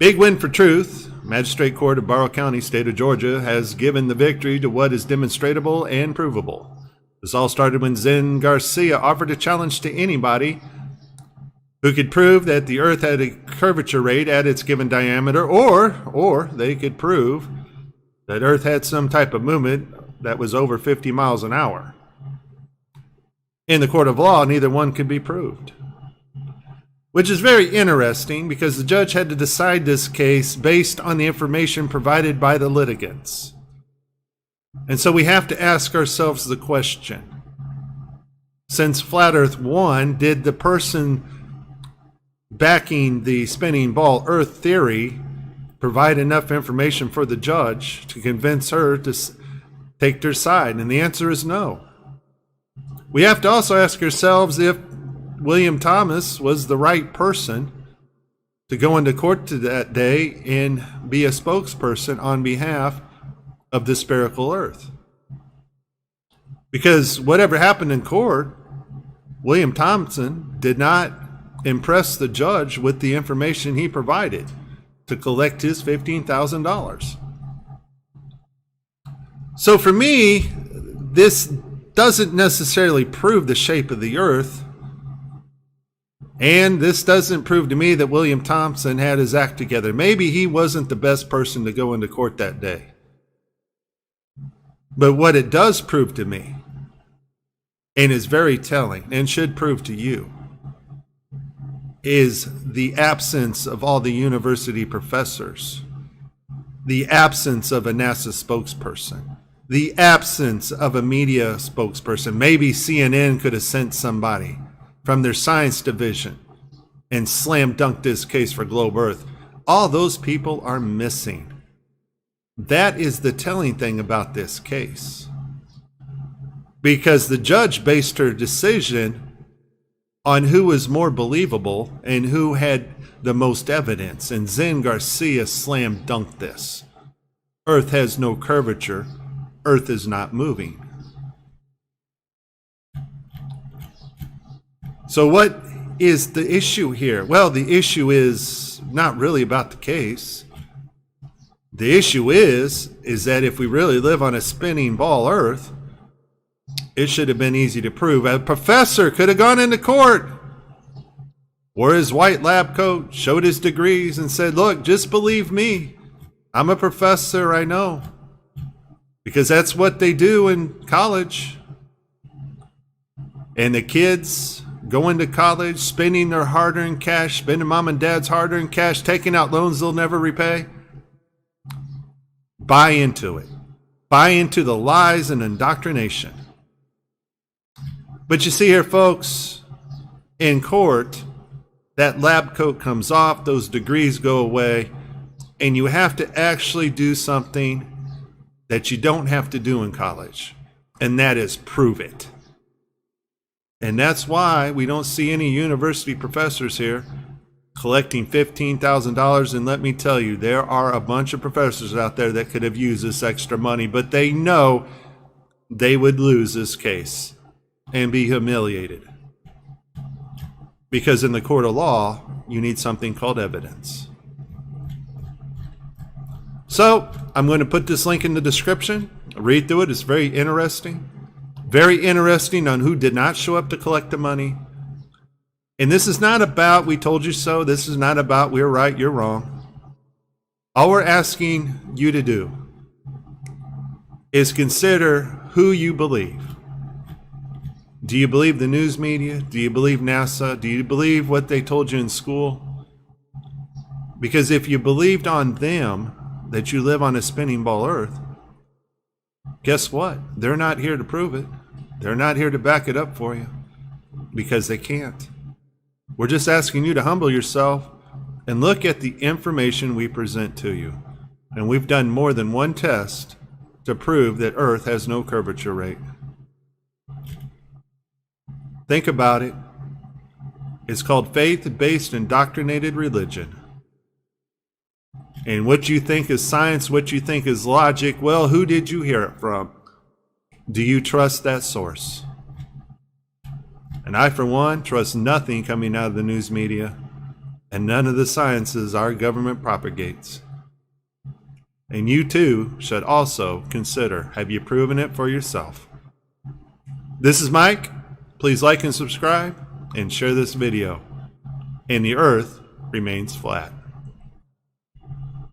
Big win for truth. Magistrate Court of Barrow County, state of Georgia, has given the victory to what is demonstratable and provable. This all started when Zen Garcia offered a challenge to anybody who could prove that the Earth had a curvature rate at its given diameter, or they could prove that Earth had some type of movement that was over 50 miles an hour. In the court of law, neither one could be proved, which is very interesting because the judge had to decide this case based on the information provided by the litigants. And so we have to ask ourselves the question, since Flat Earth won, did the person backing the spinning ball Earth theory provide enough information for the judge to convince her to take their side? And the answer is no. We have to also ask ourselves if William Thomas was the right person to go into court to that day and be a spokesperson on behalf of the spherical Earth. Because whatever happened in court, William Thompson did not impress the judge with the information he provided to collect his $15,000. So for me, this doesn't necessarily prove the shape of the Earth, and this doesn't prove to me that William Thompson had his act together. Maybe he wasn't the best person to go into court that day. But what it does prove to me, and is very telling, and should prove to you, is the absence of all the university professors, the absence of a NASA spokesperson, the absence of a media spokesperson. Maybe CNN could have sent somebody from their science division and slam dunked this case for Globe Earth. All those people are missing. That is the telling thing about this case. Because the judge based her decision on who was more believable and who had the most evidence. And Zen Garcia slam dunked this. Earth has no curvature. Earth is not moving. So what is the issue here? Well, the issue is not really about the case. The issue is that if we really live on a spinning ball Earth, it should have been easy to prove. A professor could have gone into court, wore his white lab coat, showed his degrees, and said, look, just believe me. I'm a professor, I know. Because that's what they do in college. And the kids going to college, spending their hard-earned cash, spending mom and dad's hard-earned cash, taking out loans they'll never repay. Buy into it. Buy into the lies and indoctrination. But you see here, folks, in court, that lab coat comes off, those degrees go away, and you have to actually do something that you don't have to do in college, and that is prove it. And that's why we don't see any university professors here collecting $15,000. And let me tell you, there are a bunch of professors out there that could have used this extra money, but they know they would lose this case and be humiliated. Because in the court of law, you need something called evidence. So I'm going to put this link in the description. Read through it. It's very interesting. Very interesting on who did not show up to collect the money. And this is not about we told you so. This is not about we're right, you're wrong. All we're asking you to do is consider who you believe. Do you believe the news media? Do you believe NASA? Do you believe what they told you in school? Because if you believed on them that you live on a spinning ball Earth, guess what? They're not here to prove it. They're not here to back it up for you because they can't. We're just asking you to humble yourself and look at the information we present to you. And we've done more than one test to prove that Earth has no curvature rate. Think about it. It's called faith-based indoctrinated religion. And what you think is science, what you think is logic, well, who did you hear it from? Do you trust that source? And I, for one, trust nothing coming out of the news media. and none of the sciences our government propagates. And you too should also consider, have you proven it for yourself? This is Mike. Please like and subscribe and share this video. And the earth remains flat.